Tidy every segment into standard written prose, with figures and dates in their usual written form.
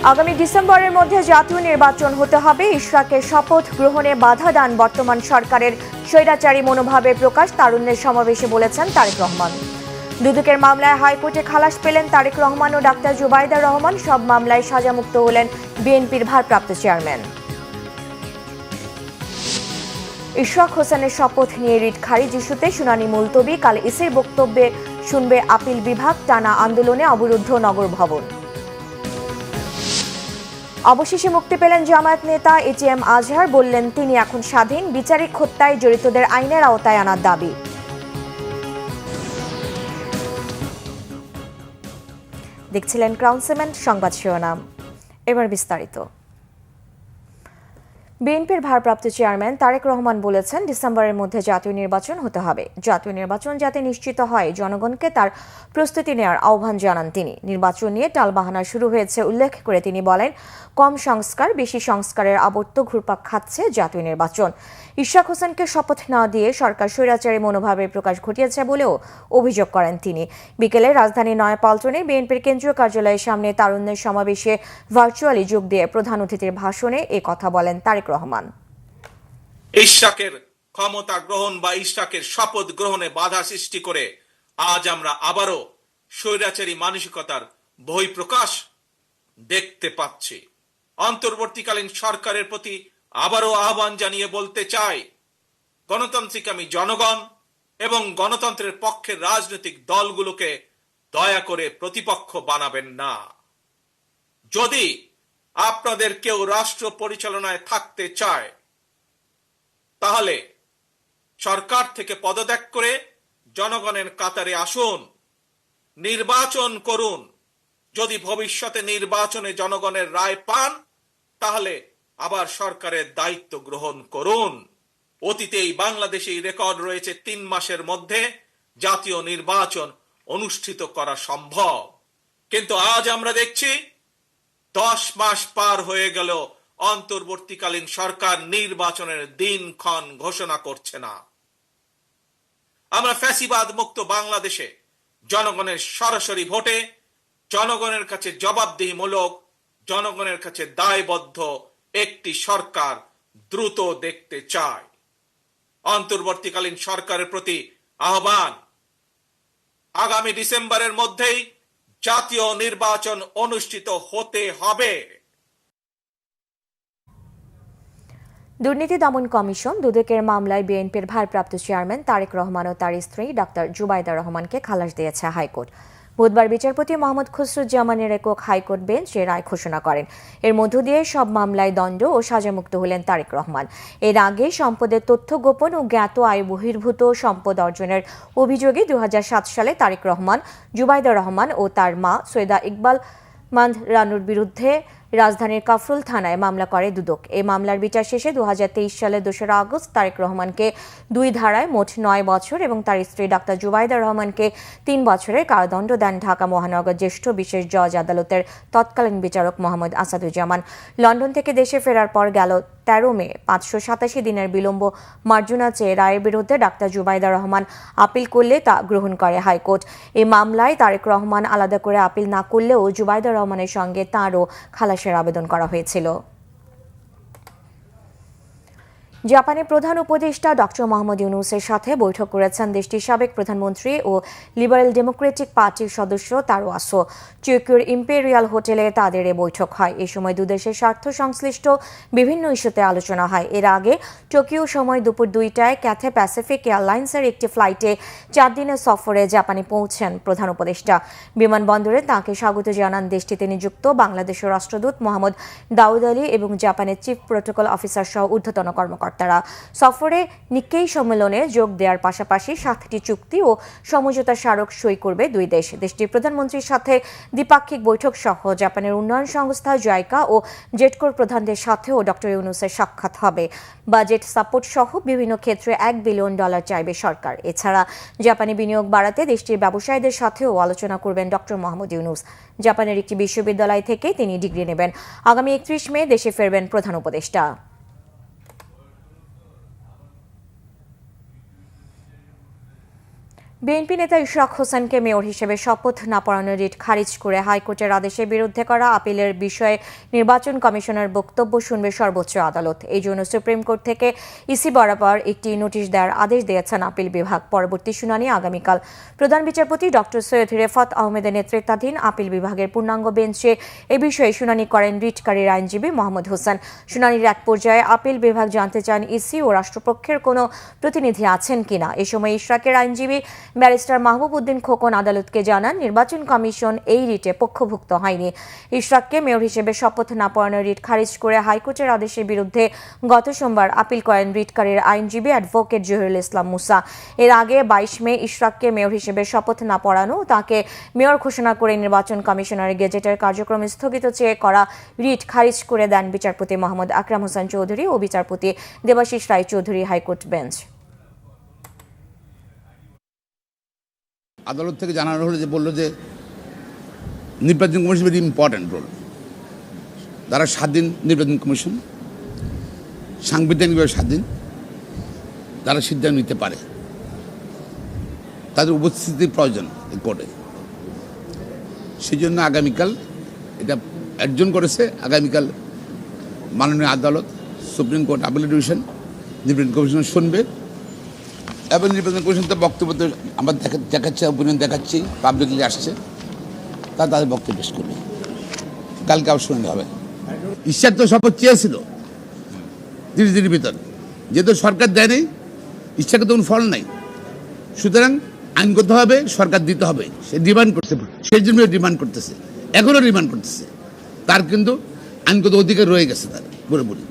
আগামী ডিসেম্বরের মধ্যে জাতীয় নির্বাচন হতে হবে। ইশরাকের শপথ গ্রহণে বাধা দান বর্তমান সরকারের স্বৈরাচারী মনোভাবের প্রকাশ তারুণ্যের সমাবেশে বলেছেন তারেক রহমান। দুদকের মামলায় হাইকোর্টে খালাস পেলেন তারেক রহমান ও ডাক্তার জুবাইদা রহমান। সব মামলায় সাজামুক্ত হলেন বিএনপির ভারপ্রাপ্ত চেয়ারম্যান। ইশরাক হোসেনের শপথ নিয়ে রিট খারিজ ইস্যুতে শুনানি মুলতবি। কাল ইসির বক্তব্যে শুনবে আপিল বিভাগ। টানা আন্দোলনে অবরুদ্ধ নগর ভবন। অবশেষে মুক্তি পেলেন জামায়াত নেতা এটিএম আজহার। বললেন তিনি এখন স্বাধীন। বিচারিক হত্যায় জড়িতদের আইনের আওতায় আনার দাবি। দেখছিলেন ক্রাউন সিমেন্ট সংবাদ শিরোনাম, এবার বিস্তারিত। বিএনপির ভারপ্রাপ্ত চেয়ারম্যান তারেক রহমান বলেছেন ডিসেম্বরের মধ্যে জাতীয় নির্বাচন হতে হবে। জাতীয় নির্বাচন যাতে নিশ্চিত হয় জনগণকে তার প্রস্তুতি নেওয়ার আহ্বান জানান তিনি। নির্বাচন নিয়ে টালবাহানা শুরু হয়েছে উল্লেখ করে তিনি বলেন, কম সংস্কার বেশি সংস্কারের আবর্ত ঘুরপাক খাচ্ছে জাতীয় নির্বাচন। ইশরাক হোসেনকে শপথ না দিয়ে সরকার স্বৈরাচারী মনোভাবের প্রকাশ ঘটিয়েছে বলেও অভিযোগ করেন তিনি। বিকেলে রাজধানীর নয়াপল্টনে বিএনপির কেন্দ্রীয় কার্যালয়ের সামনে তারুণ্যের সমাবেশে ভার্চুয়ালি যোগ দিয়ে প্রধান অতিথির ভাষণে এ কথা বলেন তারেক রহমান। ইশরাকের ক্ষমতা গ্রহণ বা ইশরাকের শপথ গ্রহণে বাধা সৃষ্টি করে আজ আমরা আবারও স্বৈরাচারী মানসিকতার বহিঃপ্রকাশ দেখতে পাচ্ছি। অন্তর্বর্তীকালীন সরকারের প্রতি আবারও আহ্বান জানিয়ে বলতে চাই, গণতান্ত্রিকামী জনগণ এবং গণতন্ত্রের পক্ষের রাজনৈতিক দলগুলোকে দয়া করে প্রতিপক্ষ বানাবেন না। যদি আপনাদের কেউ রাষ্ট্র পরিচালনায় থাকতে চায় তাহলে সরকার থেকে পদত্যাগ করে জনগণের কাতারে আসুন, নির্বাচন করুন। যদি ভবিষ্যতে নির্বাচনে জনগণের রায় পান তাহলে আবার সরকারের দায়িত্ব গ্রহণ করুন। অতীতেই বাংলাদেশেই রেকর্ড রয়েছে 3 মাসের মধ্যে জাতীয় নির্বাচন অনুষ্ঠিত করা সম্ভব, কিন্তু আজ আমরা দেখছি 10 মাস পার হয়ে গেল অন্তর্বর্তীকালীন সরকার নির্বাচনের দিনক্ষণ ঘোষণা করছে না। আমরা ফ্যাসিবাদ মুক্ত বাংলাদেশে জনগণের সরাসরি ভোটে জনগণের কাছে জবাবদিহিমূলক, জনগণের কাছে দায়বদ্ধ একটি সরকার দ্রুত দেখতে চায়। অন্তর্বর্তীকালীন সরকারের প্রতি আহ্বান, আগামী ডিসেম্বরের মধ্যেই জাতীয় নির্বাচন অনুষ্ঠিত হতে হবে। দুর্নীতি দমন কমিশন দুদকের মামলায় বিএনপির ভারপ্রাপ্ত চেয়ারম্যান তারেক রহমান ও তার স্ত্রী ডাক্তার জুবাইদা রহমানকে খালাস দিয়েছে হাইকোর্ট। বুধবার বিচারপতি মোহাম্মদ খসরুজ্জামানের একক হাইকোর্ট বেঞ্চ এ রায় ঘোষণা করেন। এর মধ্য দিয়ে সব মামলায় দণ্ড ও সাজামুক্ত হলেন তারেক রহমান। এর আগে সম্পদের তথ্য গোপন ও জ্ঞাত আয় বহির্ভূত সম্পদ অর্জনের অভিযোগে 2007 সালে তারেক রহমান, জুবাইদা রহমান ও তার মা সৈয়দা ইকবাল মান্দ রানুর বিরুদ্ধে রাজধানীর কাফরুল থানায় মামলা করে দুদক। এই মামলার বিচার শেষে 2023 সালের 2 আগস্ট তারেক রহমানকে 2 ধারায় মোট 9 বছর এবং তার স্ত্রী ডাক্তার জুবাইদা রহমানকে 3 বছরের কারাদণ্ড দেন ঢাকা মহানগর জ্যেষ্ঠ বিশেষ জজ আদালতের তৎকালীন বিচারক মোহাম্মদ আসাদুজ্জামান। লন্ডন থেকে দেশে ফেরার পর গেল 13 মে 587 দিনের বিলম্ব মার্জনা চেয়ে রায়ের বিরুদ্ধে ডাক্তার জুবাইদা রহমান আপিল করলে তা গ্রহণ করে হাইকোর্ট। এই মামলায় তারেক রহমান আলাদা করে আপিল না করলেও জুবাইদা রহমানের সঙ্গে তাঁরও খালাসের আবেদন করা হয়েছিল। জাপানের প্রধান উপদেষ্টা ডক্টর মোহাম্মদ ইউনূসের সাথে বৈঠক করেছেন দেশটির সাবেক প্রধানমন্ত্রী ও লিবারেল ডেমোক্রেটিক পার্টির সদস্য তারো আসো। টোকিওর ইম্পেরিয়াল হোটেলে তাদের এ বৈঠক হয়। এ সময় দুদেশের স্বার্থ সংশ্লিষ্ট বিভিন্ন ইস্যুতে আলোচনা হয়। এর আগে টোকিও সময় দুপুর 2টায় ক্যাথে প্যাসিফিক এয়ারলাইন্সের একটি ফ্লাইটে 4 দিনের সফরে জাপানে পৌঁছেন প্রধান উপদেষ্টা। বিমানবন্দরে তাঁকে স্বাগত জানান দেশটিতে নিযুক্ত বাংলাদেশের রাষ্ট্রদূত মোহাম্মদ দাউদ আলী এবং জাপানের চিফ প্রোটোকল অফিসার সহ ঊর্ধ্বতন কর্মকর্তা। তারা সফরে নিক্কেই সম্মেলনে যোগ দেওয়ার পাশাপাশি 7টি চুক্তি ও সমঝোতা স্মারক সই করবে দুই দেশ। দেশটির প্রধানমন্ত্রীর সাথে দ্বিপাক্ষিক বৈঠক সহ জাপানের উন্নয়ন সংস্থা জাইকা ও জেটকোর প্রধানদের সাথেও ডক্টর ইউনূসের সাক্ষাৎ হবে। বাজেট সাপোর্ট সহ বিভিন্ন ক্ষেত্রে $1 বিলিয়ন চাইবে সরকার। এছাড়া জাপানি বিনিয়োগ বাড়াতে দেশটির ব্যবসায়ীদের সাথেও আলোচনা করবেন ডক্টর মোহাম্মদ ইউনূস। জাপানের একটি বিশ্ববিদ্যালয় থেকে তিনি ডিগ্রি নেবেন। আগামী 31 মে দেশে ফিরবেন প্রধান উপদেষ্টা। বিএনপি নেতা ইশরাক হোসেনকে মেয়র হিসেবে শপথ না পড়ানোর রিট খারিজ করে হাইকোর্টের আদেশের বিরুদ্ধে করা আপিলের বিষয়ে নির্বাচন কমিশনের বক্তব্য শুনবে সর্বোচ্চ আদালত। এই জন্য সুপ্রিম কোর্ট থেকে ইসি বরাবর একটি নোটিশ দেওয়ার আদেশ দিয়েছেন আপিল বিভাগ। পরবর্তী শুনানি আগামীকাল। প্রধান বিচারপতি ডক্টর সৈয়দ রেফাত আহমেদের নেতৃত্বাধীন আপিল বিভাগের পূর্ণাঙ্গ বেঞ্চে এ বিষয়ে শুনানি করেন রিটকারীর আইনজীবী মোহাম্মদ হোসেন। শুনানির এক পর্যায়ে আপিল বিভাগ জানতে চান ইসি ও রাষ্ট্রপক্ষের কোনো প্রতিনিধি আছেন কিনা। এ সময় ইশরাকের আইনজীবী ব্যারিস্টার মাহবুব উদ্দিন খোকন আদালতকে জানান, নির্বাচন কমিশন এই রিটে পক্ষভুক্ত হয়নি। ইশরাককে মেয়র হিসেবে শপথ না পড়ানোর রিট খারিজ করে হাইকোর্টের আদেশের বিরুদ্ধে গত সোমবার আপিল করেন রিটকারীর আইনজীবী অ্যাডভোকেট জহিরুল ইসলাম মুসা। এর আগে 22 মে ইশরাককে মেয়র হিসেবে শপথ না পড়ানো, তাকে মেয়র ঘোষণা করে নির্বাচন কমিশনারের গেজেটের কার্যক্রম স্থগিত চেয়ে করা রিট খারিজ করে দেন বিচারপতি মোহাম্মদ আকরাম হোসেন চৌধুরী ও বিচারপতি দেবাশিস রায় চৌধুরী হাইকোর্ট বেঞ্চ। আদালত থেকে জানানো হলো, বললো যে নির্বাচন কমিশন ভেরি ইম্পর্ট্যান্ট রোল। তারা স্বাধীন নির্বাচন কমিশন, সাংবিধানিকভাবে স্বাধীন, তারা সিদ্ধান্ত নিতে পারে, তাদের উপস্থিতির প্রয়োজন এই কোর্টে। সেই জন্য আগামীকাল এটা অর্জন করেছে। আগামীকাল মাননীয় আদালত, সুপ্রিম কোর্ট আপিল ডিভিশন নির্বাচন কমিশন শুনবে এবং নির্বাচন কমিশন তো বক্তব্য আমরা দেখাচ্ছি, অপিনিয়ন দেখাচ্ছি, পাবলিকলি আসছে, তাদের বক্তব্য পেশ করবে। কালকে আবার শুনানি হবে। ঈশ্বর তো শপথ চেয়েছিল 30 দিনের ভিতর, যেহেতু সরকার দেয়নি, ইচ্ছাকে তখন ফল নাই, সুতরাং আইনগতভাবে সরকার দিতে হবে। সে ডিমান্ড করছে, সেই জন্য ডিমান্ড করতেছে, এখনও ডিমান্ড করতেছে। তার কিন্তু আইনগত অধিকার রয়ে গেছে তার পুরোপুরি।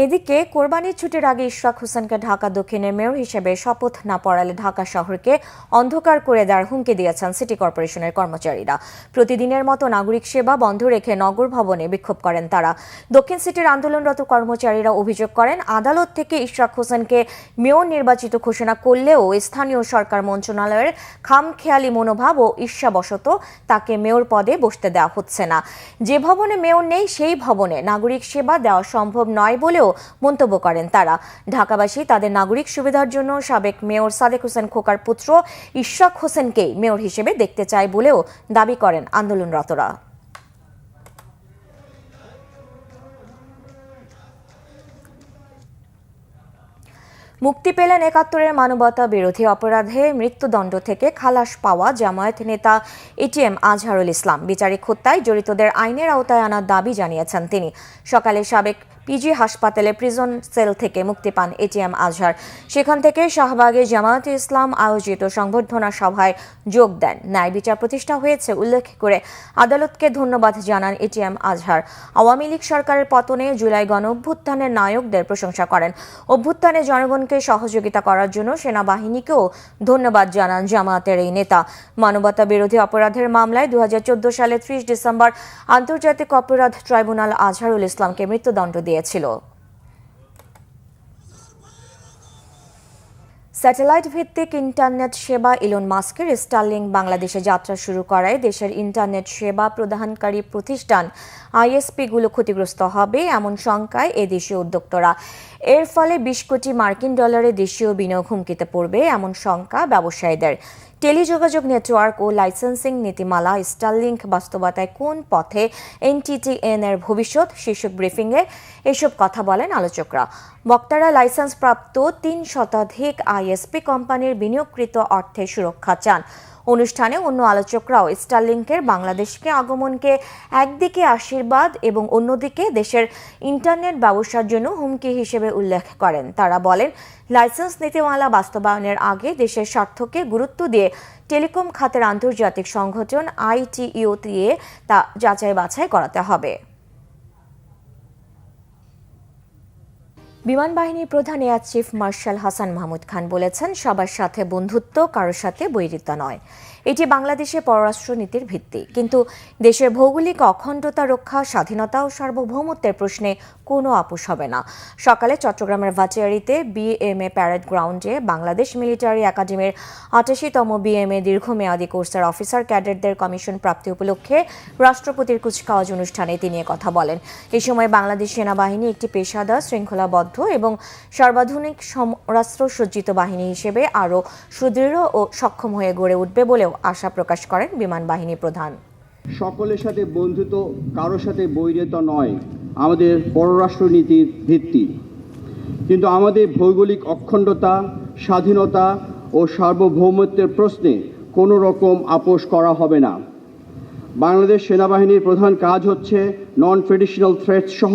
এদিকে কোরবানির ছুটির আগে ইশরাক হোসেনকে ঢাকা দক্ষিণের মেয়র হিসেবে শপথ না পড়ালে ঢাকা শহরকে অন্ধকার করে দেওয়ার হুমকি দিয়েছেন সিটি কর্পোরেশনের কর্মচারীরা। প্রতিদিনের মতো নাগরিক সেবা বন্ধ রেখে নগর ভবনে বিক্ষোভ করেন তারা। দক্ষিণ সিটির আন্দোলনরত কর্মচারীরা অভিযোগ করেন, আদালত থেকে ইশরাক হোসেনকে মেয়র নির্বাচিত ঘোষণা করলেও স্থানীয় সরকার মন্ত্রণালয়ের খামখেয়ালি মনোভাব ও ঈর্ষাবশত তাকে মেয়র পদে বসতে দেওয়া হচ্ছে না। যে ভবনে মেয়র নেই সেই ভবনে নাগরিক সেবা দেওয়া সম্ভব নয় বলে মন্তব্য করেন তারা। ঢাকাবাসী তাদের নাগরিক সুবিধার জন্য সাবেক মেয়র সাদেক হোসেন খোকার পুত্র ইশরাক হোসেনকে মেয়র হিসেবে দেখতে চায় বলেও দাবি করেন আন্দোলনরতরা। মুক্তি পেলেন ৭১-এর মানবতা বিরোধী অপরাধে মৃত্যুদণ্ড থেকে খালাস পাওয়া জামায়াত নেতা এটিএম আজহারুল ইসলাম। বিচারিক হত্যায় জড়িতদের আইনের আওতায় আনার দাবি জানিয়েছেন তিনি। সকালে সাবেক পিজি হাসপাতালে প্রিজন সেল থেকে মুক্তি পান এটিএম আজহার। সেখান থেকে শাহবাগে জামায়াতে ইসলাম আয়োজিত সংবর্ধনা সভায় যোগ দেন। ন্যায় বিচার প্রতিষ্ঠা হয়েছে উল্লেখ করে আদালতকে ধন্যবাদ জানান এটিএম আজহার। আওয়ামী লীগ সরকারের পতনে জুলাই গণ অভ্যুত্থানের নায়কদের প্রশংসা করেন। অভ্যুত্থানে জনগণকে সহযোগিতা করার জন্য সেনাবাহিনীকেও ধন্যবাদ জানান জামায়াতের এই নেতা। মানবতা বিরোধী অপরাধের মামলায় 2014 সালে 30 ডিসেম্বর আন্তর্জাতিক অপরাধ ট্রাইব্যুনাল আজহারুল ইসলামকে মৃত্যুদণ্ড দিয়েছিল। স্যাটেলাইট ভিত্তিক ইন্টারনেট সেবা ইলন মাস্কের স্টারলিংক বাংলাদেশে যাত্রা শুরু করায় দেশের ইন্টারনেট সেবা প্রদানকারী প্রতিষ্ঠান আইএসপিগুলো ক্ষতিগ্রস্ত হবে এমন শঙ্কায় দেশীয় উদ্যোক্তারা। এর ফলে 20 কোটি মার্কিন ডলারের দেশীয় বিনিয়োগ হুমকিতে পড়বে এমন শঙ্কা ব্যবসায়ীদের। টেলিযোগাযোগ নেটওয়ার্ক ও লাইসেন্সিং নীতিমালা স্টারলিংক বাস্তবতায় কোন পথে এনটিটিএন এর ভবিষ্যৎ শীর্ষক ব্রিফিংয়ে এসব কথা বলেন আলোচকরা। বক্তারা লাইসেন্স প্রাপ্ত 3 শতাধিক আইএসপি কোম্পানির বিনিয়োগকৃত অর্থে সুরক্ষা চান। অনুষ্ঠানে অন্য আলোচকরাও স্টারলিংকের বাংলাদেশকে আগমনকে একদিকে আশীর্বাদ এবং অন্যদিকে দেশের ইন্টারনেট ব্যবসার জন্য হুমকি হিসেবে উল্লেখ করেন। তারা বলেন, লাইসেন্স নীতিমালা বাস্তবায়নের আগে দেশের স্বার্থকে গুরুত্ব দিয়ে টেলিকম খাতের আন্তর্জাতিক সংগঠন আইটিইউ দিয়ে তা যাচাই বাছাই করাতে হবে। বিমান বাহিনীর প্রধান air chief marshal Hasan Mahmud Khan বলেছেন, সবার সাথে বন্ধুত্ব, কারোর সাথে বৈরিতা নয়। এটি বাংলাদেশের পররাষ্ট্রনীতির ভিত্তি, কিন্তু দেশের ভৌগোলিক অখণ্ডতা রক্ষা, স্বাধীনতা ও সার্বভৌমত্বের প্রশ্নে কোনো আপোষ হবে না। সকালে চট্টগ্রামের ভাটিয়ারীতে বিএমএ প্যারেড গ্রাউন্ডে বাংলাদেশ মিলিটারি একাডেমির ৮৮তম বিএমএ দীর্ঘমেয়াদী কোর্সের অফিসার ক্যাডেটদের কমিশন প্রাপ্তি উপলক্ষে রাষ্ট্রপতির কুচকাওয়াজ অনুষ্ঠানে তিনি কথা বলেন। এই সময় বাংলাদেশ সেনাবাহিনী একটি পেশাদার, শৃঙ্খলাবদ্ধ এবং সর্বাধুনিক সমরাস্ত্রসজ্জিত বাহিনী হিসেবে আরও সুদৃঢ় ও সক্ষম হয়ে গড়ে উঠবে বলেও আশা প্রকাশ করেন বিমান বাহিনী প্রধান। সকলের সাথে বন্ধুত্ব, কারোর সাথে বৈরিতা নয় আমাদের পররাষ্ট্রনীতির ভিত্তি, কিন্তু আমাদের ভৌগোলিক অখণ্ডতা, স্বাধীনতা ও সার্বভৌমত্বের প্রশ্নে কোনো রকম আপোষ করা হবে না। বাংলাদেশ সেনাবাহিনীর প্রধান কাজ হচ্ছে নন ট্রেডিশনাল থ্রেটস সহ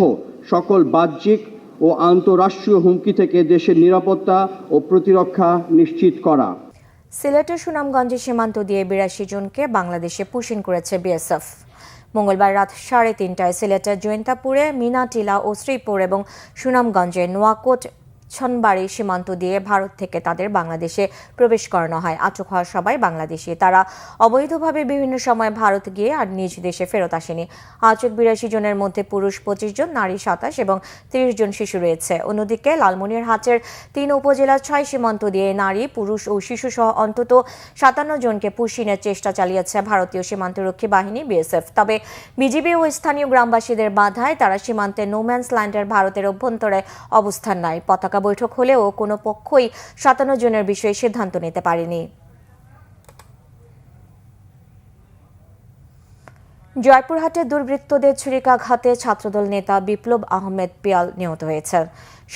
সকল বাহ্যিক ও আন্তঃরাষ্ট্রীয় হুমকি থেকে দেশের নিরাপত্তা ও প্রতিরক্ষা নিশ্চিত করা। সিলেটের সুনামগঞ্জে সীমান্ত দিয়ে ৮২ জনকে বাংলাদেশে পুশিন করেছে বিএসএফ। মঙ্গলবার রাত ৩:৩০টায় সিলেটের জৈন্তাপুরে, মিনাটিলা ও শ্রীপুর এবং সুনামগঞ্জে নোয়াকোট ছনবাড়ি সীমান্ত দিয়ে ভারত থেকে তাদের বাংলাদেশে প্রবেশ করানো হয়। আটক হওয়া সবাই বাংলাদেশি। তারা অবৈধভাবে বিভিন্ন সময় ভারত গিয়ে আর নিজ দেশে ফেরত আসেনি। আটক ৮২ জনের মধ্যে পুরুষ ২৫ জন, নারী ২৭ এবং ৩০ জন শিশু রয়েছে। অন্যদিকে লালমনিরহাটের ৩ উপজেলার ৬ সীমান্ত দিয়ে নারী, পুরুষ ও শিশু সহ অন্তত ৫৭ জনকে পুশিনের চেষ্টা চালিয়েছে ভারতীয় সীমান্তরক্ষী বাহিনী বিএসএফ। তবে বিজিবি ও স্থানীয় গ্রামবাসীদের বাধায় তারা সীমান্তে নোম্যান্স ল্যান্ডের ভারতের অভ্যন্তরে অবস্থান নেয়। পতাকা বৈঠক হলেও কোনো পক্ষই ৫৭ জনের বিষয়ে সিদ্ধান্ত নিতে পারেনি। জয়পুরহাটে দুর্বৃত্তদের ছুরিকাঘাতে ছাত্রদল নেতা বিপ্লব আহমেদ পিয়াল নিহত হয়েছেন।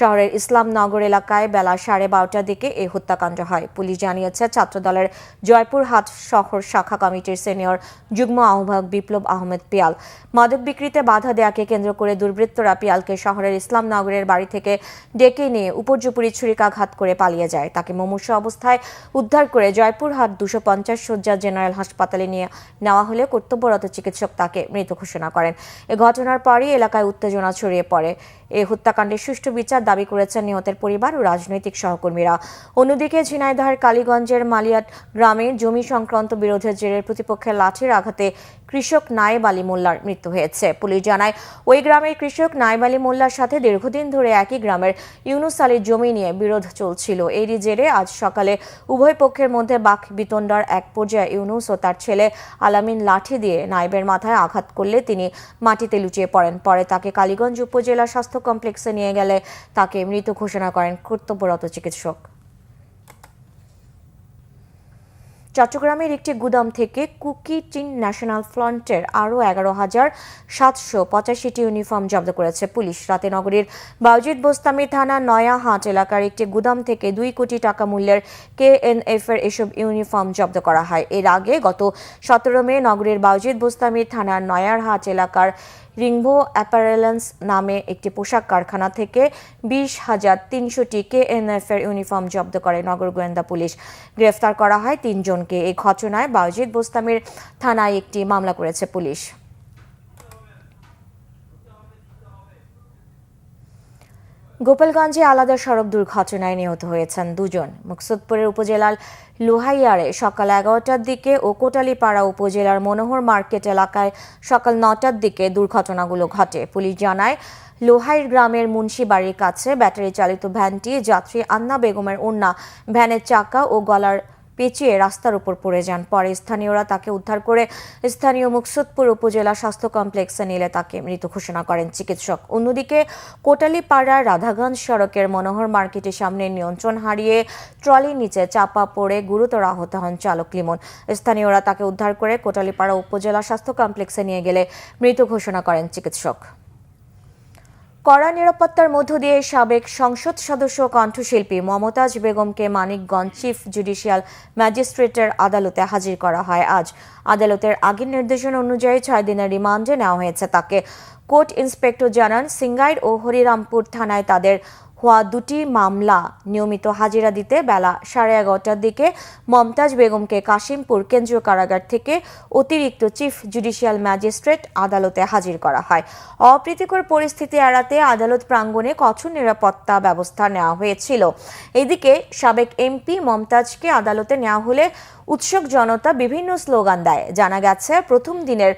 শহরের ইসলামনগর এলাকায় বেলা 12:30টার দিকে এই হত্যাকাণ্ড হয়। পুলিশ জানিয়েছে, ছাত্রদলের জয়পুরহাট শহর শাখা কমিটির সিনিয়র যুগ্ম আহ্বায়ক বিপ্লব আহমেদ পিয়াল মাদক বিক্রিতে বাধা দেয়াকে কেন্দ্র করে দুর্বৃত্তরা পিয়ালকে শহরের ইসলামনগরের বাড়ি থেকে ডেকে নিয়ে উপর্যুপরি ছুরিকাঘাত করে পালিয়ে যায়। তাকে মুমূর্ষু অবস্থায় উদ্ধার করে জয়পুরহাট ২৫০ শয্যা জেনারেল হাসপাতালে নিয়ে নেওয়া হলে কর্তব্যরত চিকিৎসক তাকে মৃত ঘোষণা করেন। এ ঘটনার পরই এলাকায় উত্তেজনা ছড়িয়ে পড়ে। এই হত্যাকাণ্ডের সুষ্ঠু বিচার দাবি করেছেন নিহতের পরিবার ও রাজনৈতিক সহকর্মীরা। অন্যদিকে ঝিনাইদহের কালীগঞ্জের মালিয়াট গ্রামে জমি সংক্রান্ত বিরোধের জেরে প্রতিপক্ষের লাঠির আঘাতে কৃষক নায়েব আলী মোল্লার মৃত্যু হয়েছে। পুলিশ জানায়, ওই গ্রামের কৃষক নায়েব আলী মোল্লার সাথে দীর্ঘদিন ধরে একই গ্রামের ইউনুস আলীর জমি নিয়ে বিরোধ চলছিল। এরই জেরে আজ সকালে উভয় পক্ষের মধ্যে বাক বিতণ্ডার এক পর্যায়ে ইউনুস ও তার ছেলে আলামিন লাঠি দিয়ে নায়েবের মাথায় আঘাত করলে তিনি মাটিতে লুটিয়ে পড়েন। পরে তাকে কালীগঞ্জ উপজেলা স্বাস্থ্য কমপ্লেক্সে নিয়ে গেলে তাকে মৃত ঘোষণা করেন কর্তব্যরত চিকিৎসক। চট্টগ্রামের একটি গুদাম থেকে কুকি টিন ন্যাশনাল ফ্রন্টের আরও ১১,৭৮৫টি ইউনিফর্ম জব্দ করেছে পুলিশ। রাতে নগরীর বাউজিদ বোস্তামি থানা নয়াহাট এলাকার একটি গুদাম থেকে ২ কোটি টাকা মূল্যের কেএনএফ এর এসব ইউনিফর্ম জব্দ করা হয়। এর আগে গত ১৭ মে নগরীর বাউজিদ বোস্তামি থানার নয়ারহাট এলাকার রিংভো অ্যাপারেলস নামে একটি পোশাক কারখানা থেকে ২০,৩০০টি কেএনএফ এর ইউনিফর্ম জব্দ করে নগর গোয়েন্দা পুলিশ। গ্রেফতার করা হয় ৩ জনকে। এই ঘটনায় বাউজিদ বোস্তামির থানায় একটি মামলা করেছে পুলিশ। গোপালগঞ্জে আলাদা সড়ক দুর্ঘটনায় নিহত হয়েছেন ২ জন। মুকসুদপুরের উপজেলার লোহাইয়ারে সকাল ১১টার দিকে ও কোটালীপাড়া উপজেলার মনোহর মার্কেট এলাকায় সকাল ৯টার দিকে দুর্ঘটনাগুলো ঘটে। পুলিশ জানায়, লোহাইর গ্রামের মুন্সি বাড়ির কাছে ব্যাটারি চালিত ভ্যানটি যাত্রী আন্না বেগমের ওড়না ভ্যানের চাকা ও গলার পেঁচিয়ে রাস্তার উপর পড়ে যান। পরে স্থানীয়রা তাকে উদ্ধার করে স্থানীয় মুকসুদপুর উপজেলা স্বাস্থ্য কমপ্লেক্সে নিলে তাকে মৃত ঘোষণা করেন চিকিৎসক। অন্যদিকে কোটালীপাড়ার রাধাগঞ্জ সড়কের মনোহর মার্কেটের সামনে নিয়ন্ত্রণ হারিয়ে ট্রলির নিচে চাপা পড়ে গুরুতর আহত হন চালক লিমন। স্থানীয়রা তাকে উদ্ধার করে কোটালীপাড়া উপজেলা স্বাস্থ্য কমপ্লেক্সে নিয়ে গেলে মৃত ঘোষণা করেন চিকিৎসক। কড়া নিরাপত্তার মধ্য দিয়ে সাবেক সংসদ সদস্য কণ্ঠশিল্পী মমতাজ বেগমকে মানিকগঞ্জ চিফ জুডিশিয়াল ম্যাজিস্ট্রেটের আদালতে হাজির করা হয় আজ। আদালতের আগের নির্দেশনা অনুযায়ী ৬ দিনের রিমান্ডে নেওয়া হয়েছে তাকে। কোর্ট ইন্সপেক্টর জানান, সিঙ্গাইর ও হরিরামপুর থানায় তাদের হওয়া দুটি মামলা নিয়মিত হাজিরা দিতে বেলা 11:30টার দিকে মমতাজ বেগমকে কাশিমপুর কেন্দ্রীয় কারাগার থেকে অতিরিক্ত চিফ জুডিশিয়াল ম্যাজিস্ট্রেট আদালতে হাজির করা হয়। অপ্রীতিকর পরিস্থিতি এড়াতে আদালত প্রাঙ্গণে কঠোর নিরাপত্তা ব্যবস্থা নেওয়া হয়েছিল। এদিকে সাবেক এমপি মমতাজকে আদালতে নেওয়া হলে উৎসুক জনতা বিভিন্ন স্লোগান দেয়। জানা গেছে, প্রথম দিনের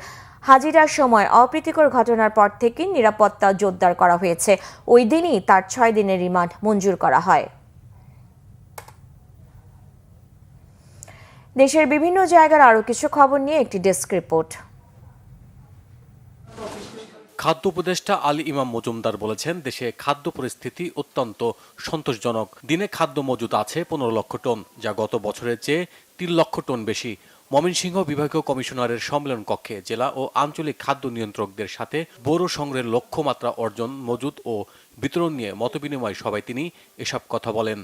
হাজিরার সময় অপ্রীতিকর ঘটনার পর থেকে নিরাপত্তা জোরদার করা হয়েছে। ওই দিনই তার 6 দিনের রিমান্ড মঞ্জুর করা হয়। দেশের বিভিন্ন জায়গার আরও কিছু খবর নিয়ে একটি ডেস্ক রিপোর্ট। খাদ্য উপদেষ্টা আলী ইমাম মজুমদার বলেছেন, দেশে খাদ্য পরিস্থিতি অত্যন্ত সন্তোষজনক। দিনে খাদ্য মজুদ আছে 15 লক্ষ টন, যা গত বছরের চেয়ে 3 লক্ষ টন বেশি। ময়মনসিংহ বিভাগীয় কমিশনারের সম্মেলন কক্ষে জেলা ও আঞ্চলিক খাদ্য নিয়ন্ত্রকদের সাথে বোরো সংগ্রহের লক্ষ্যমাত্রা অর্জন, মজুদ ও বিতরণ নিয়ে মতবিনিময় সভায় তিনি এসব কথা বলেন।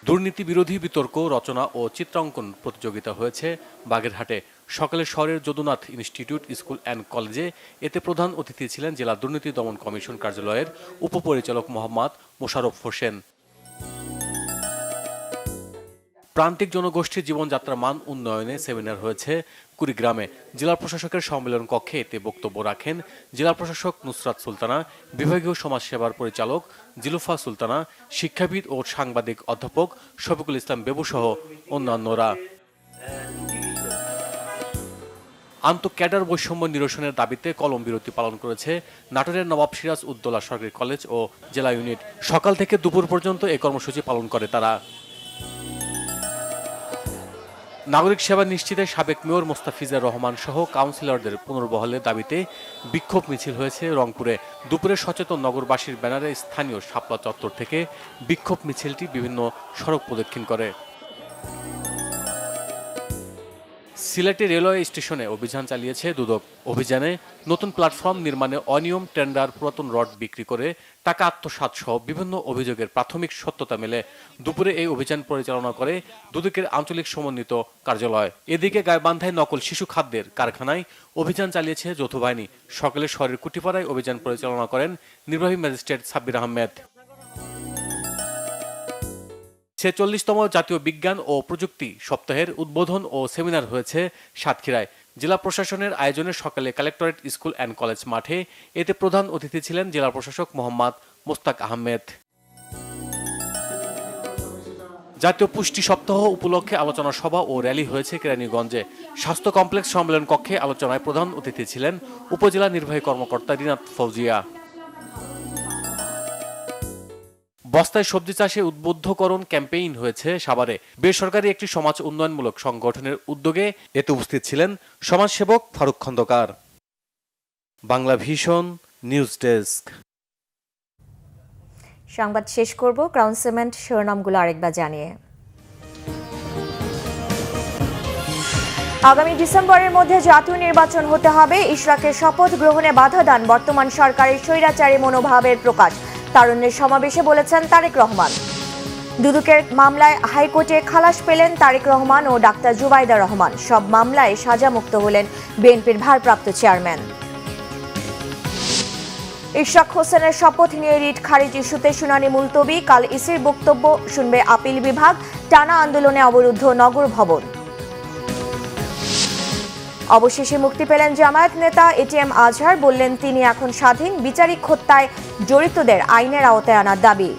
দুর্নীতি বিরোধী বিতর্ক রচনা ও চিত্রাঙ্কন প্রতিযোগিতা হয়েছে বাগেরহাটে। সকালে শহরের যদুনাথ ইনস্টিটিউট স্কুল অ্যান্ড কলেজে। এতে প্রধান অতিথি ছিলেন জেলা দুর্নীতি দমন কমিশন কার্যালয়ের উপপরিচালক মোহাম্মদ মোশাররফ হোসেন। প্রান্তিক জনগোষ্ঠীর জীবনযাত্রার মান উন্নয়নে সেমিনার হয়েছে কুড়িগ্রামে। জেলা প্রশাসকের সম্মেলন কক্ষে এতে বক্তব্য রাখেন জেলা প্রশাসক নুসরাত সুলতানা, বিভাগীয় সমাজসেবার পরিচালক জিলুফা সুলতানা, শিক্ষাবিদ ও সাংবাদিক অধ্যাপক শফিকুল ইসলাম বেবু সহ অন্যান্যরা। আন্তঃক্যাডার বৈষম্য নিরসনের দাবিতে কলম বিরতি পালন করেছে নাটোরের নবাব সিরাজ উদ্দৌলা সরকারি কলেজ ও জেলা ইউনিট। সকাল থেকে দুপুর পর্যন্ত এই কর্মসূচি পালন করে তারা। নাগরিক সেবা নিশ্চিতে সাবেক মেয়র মোস্তাফিজুর রহমান সহ কাউন্সিলরদের পুনর্বহালের দাবিতে বিক্ষোভ মিছিল হয়েছে রংপুরে। দুপুরে সচেতন নগরবাসীর ব্যানারে স্থানীয় শাপলা চত্বর থেকে বিক্ষোভ মিছিলটি বিভিন্ন সড়ক প্রদক্ষিণ করে। সিলেটে রেলওয়ে স্টেশনে অভিযান চালিয়েছে দুদক। অভিযানে নতুন প্ল্যাটফর্ম নির্মাণে অনিয়ম, টেন্ডার, পুরাতন রড বিক্রি করে টাকা আত্মসাৎ সহ বিভিন্ন অভিযোগের প্রাথমিক সত্যতা মেলে। দুপুরে এই অভিযান পরিচালনা করে দুদকের আঞ্চলিক সমন্বিত কার্যালয়। এদিকে গাইবান্ধায় নকল শিশু খাদ্যের কারখানায় অভিযান চালিয়েছে যৌথ বাহিনী। সকালে শহরের কুটিপাড়ায় অভিযান পরিচালনা করেন নির্বাহী ম্যাজিস্ট্রেট সাব্বির আহমেদ। 46তম জাতীয় বিজ্ঞান ও প্রযুক্তি সপ্তাহের উদ্বোধন ও সেমিনার হয়েছে সাতক্ষীরায়। জেলা প্রশাসনের আয়োজনে সকালে কালেক্টরেট স্কুল অ্যান্ড কলেজ মাঠে। এতে প্রধান অতিথি ছিলেন জেলা প্রশাসক মোহাম্মদ মোস্তাক আহমেদ। জাতীয় পুষ্টি সপ্তাহ উপলক্ষে আলোচনা সভা ও র্যালি হয়েছে কেরানীগঞ্জে। স্বাস্থ্য কমপ্লেক্স সম্মেলন কক্ষে আলোচনায় প্রধান অতিথি ছিলেন উপজেলা নির্বাহী কর্মকর্তা রিনাত ফৌজিয়া। বস্তায় সবজি চাষে উদ্বুদ্ধকরণ ক্যাম্পেইন হয়েছে সাভারে। বেসরকারি একটি সমাজ উন্নয়নমূলক সংগঠনের উদ্যোগে। এতে উপস্থিত ছিলেন সমাজসেবক Faruk Khandakar. Bangla vision news desk. সংবাদ শেষ করব ক্রাউন সিমেন্ট শিরোনামগুলো আরেকবার জানিয়ে। আগামী ডিসেম্বরের মধ্যে জাতীয় নির্বাচন হতে হবে। ইশরাকের শপথ গ্রহণে বাধা দান বর্তমান সরকারের স্বৈরাচারী মনোভাবের প্রকাশ। তারুণ্যের সমাবেশে বলেছেন তারেক রহমান। দুদকের মামলায় হাইকোর্টে খালাস পেলেন তারেক রহমান ও ডাক্তার জুবাইদা রহমান। সব মামলায় সাজামুক্ত হলেন বিএনপির ভারপ্রাপ্ত চেয়ারম্যান। ইশরাক হোসেনের শপথ নিয়ে রিট খারিজ ইস্যুতে শুনানি মুলতবি। কাল ইসির বক্তব্য শুনবে আপিল বিভাগ। টানা আন্দোলনে অবরুদ্ধ নগর ভবন। অবশেষে মুক্তি পেলেন জামায়াত নেতা এটিএম আজহার। বললেন তিনি এখন স্বাধীন। বিচারিক হত্যায় জড়িতদের আইনের আওতায় আনার দাবি।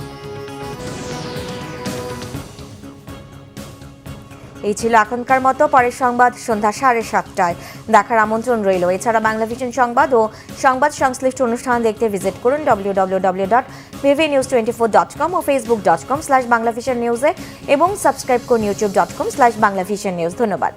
এই ছিল এখনকার মতো। পরের সংবাদ সন্ধ্যা 7:30টায় দেখার আমন্ত্রণ রইল। এছাড়া বাংলা ভিশন সংবাদ ও সংবাদ সংশ্লিষ্ট অনুষ্ঠান দেখতে ভিজিট করুন www.vvnews24.com ও facebook.com/banglavisionnews এবং সাবস্ক্রাইব করুন youtube.com/banglavisionnews। ধন্যবাদ।